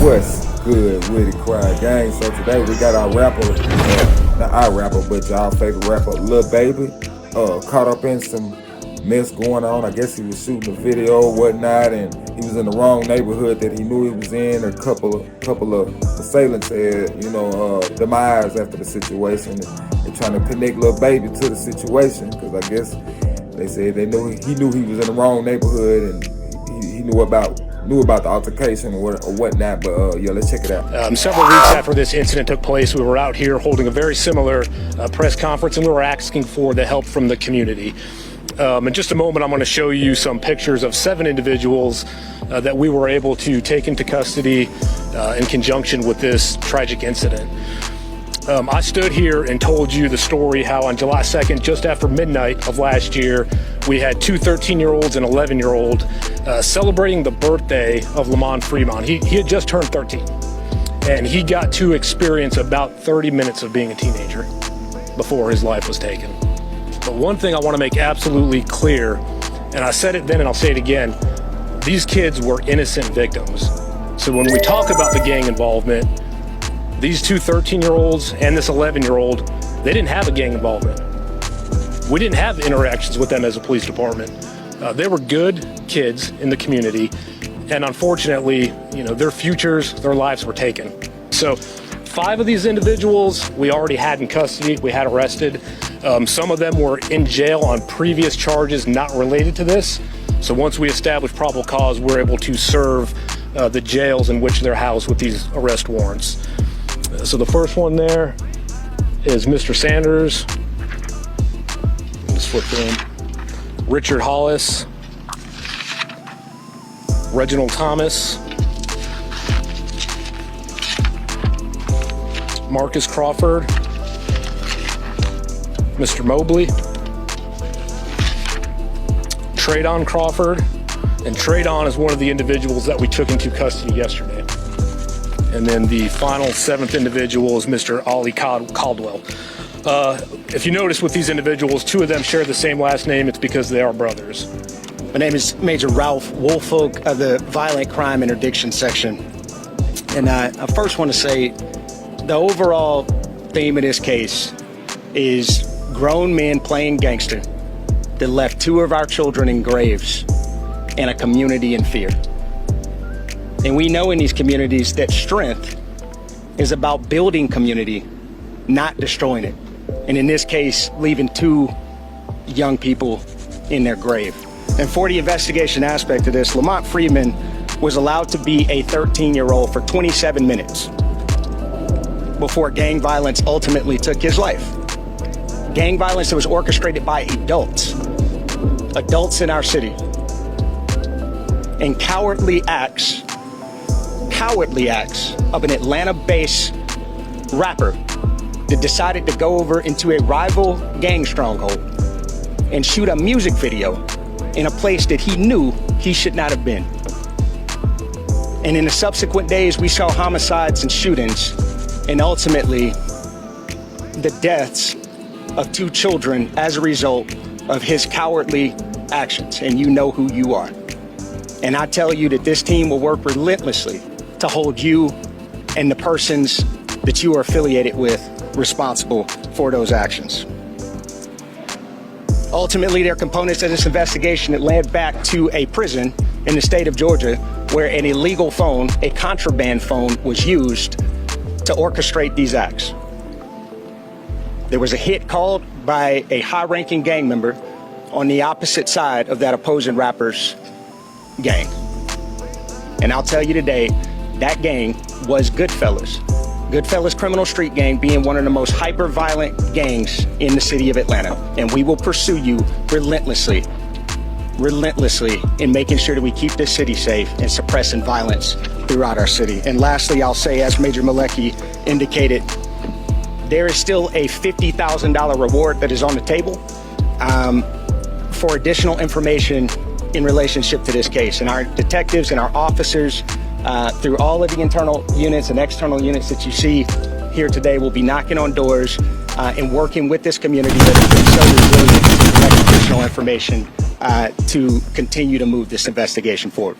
What's good with it, Crowd Gang? So today we got our rapper, not our rapper, but y'all favorite rapper, Lil Baby, caught up in some mess going on. I guess he was shooting a video or whatnot, and he was in the wrong neighborhood that he knew he was in. A couple of assailants had, demise after the situation. They're trying to connect Lil Baby to the situation because I guess they said he knew he was in the wrong neighborhood, and he knew about the altercation or whatnot, but yeah, let's check it out. Several weeks after this incident took place, we were out here holding a very similar press conference, and we were asking for the help from the community. In just a moment, I'm going to show you some pictures of 7 individuals that we were able to take into custody in conjunction with this tragic incident. I stood here and told you the story how on July 2nd, just after midnight of last year, we had 2 13-year-olds and 11-year-old celebrating the birthday of Lamont Fremont. He had just turned 13, and he got to experience about 30 minutes of being a teenager before his life was taken. But one thing I want to make absolutely clear, and I said it then and I'll say it again, these kids were innocent victims. So when we talk about the gang involvement, these 2 13-year-olds and this 11-year-old, they didn't have a gang involvement. We didn't have interactions with them as a police department. They were good kids in the community, and unfortunately, their futures, their lives were taken. So 5 of these individuals we already had in custody, we had arrested. Some of them were in jail on previous charges not related to this. So once we established probable cause, we're able to serve the jails in which they're housed with these arrest warrants. So the first one there is Mr. Sanders. Let's flip him. Richard Hollis, Reginald Thomas, Marcus Crawford, Mr. Mobley, Tradon Crawford, and Tradon is one of the individuals that we took into custody yesterday. And then the final 7th individual is Mr. Ollie Caldwell. If you notice with these individuals, 2 of them share the same last name. It's because they are brothers. My name is Major Ralph Woolfolk of the Violent Crime Interdiction Section. And I first want to say the overall theme of this case is grown men playing gangster that left 2 of our children in graves and a community in fear. And we know in these communities that strength is about building community, not destroying it. And in this case, leaving 2 young people in their grave. And for the investigation aspect of this, Lamont Fremont was allowed to be a 13-year-old for 27 minutes before gang violence ultimately took his life. Gang violence that was orchestrated by adults in our city. And cowardly acts of an Atlanta-based rapper that decided to go over into a rival gang stronghold and shoot a music video in a place that he knew he should not have been. And in the subsequent days, we saw homicides and shootings, and ultimately the deaths of 2 children as a result of his cowardly actions. And you know who you are. And I tell you that this team will work relentlessly to hold you and the persons that you are affiliated with responsible for those actions. Ultimately, there are components of this investigation that led back to a prison in the state of Georgia where an illegal phone, a contraband phone, was used to orchestrate these acts. There was a hit called by a high-ranking gang member on the opposite side of that opposing rapper's gang. And I'll tell you today, that gang was Goodfellas. Goodfellas Criminal Street Gang being one of the most hyper-violent gangs in the city of Atlanta. And we will pursue you relentlessly in making sure that we keep this city safe and suppressing violence throughout our city. And lastly, I'll say, as Major Malecki indicated, there is still a $50,000 reward that is on the table for additional information in relationship to this case. And our detectives and our officers through all of the internal units and external units that you see here today will be knocking on doors and working with this community that has been so resilient to collect additional information to continue to move this investigation forward.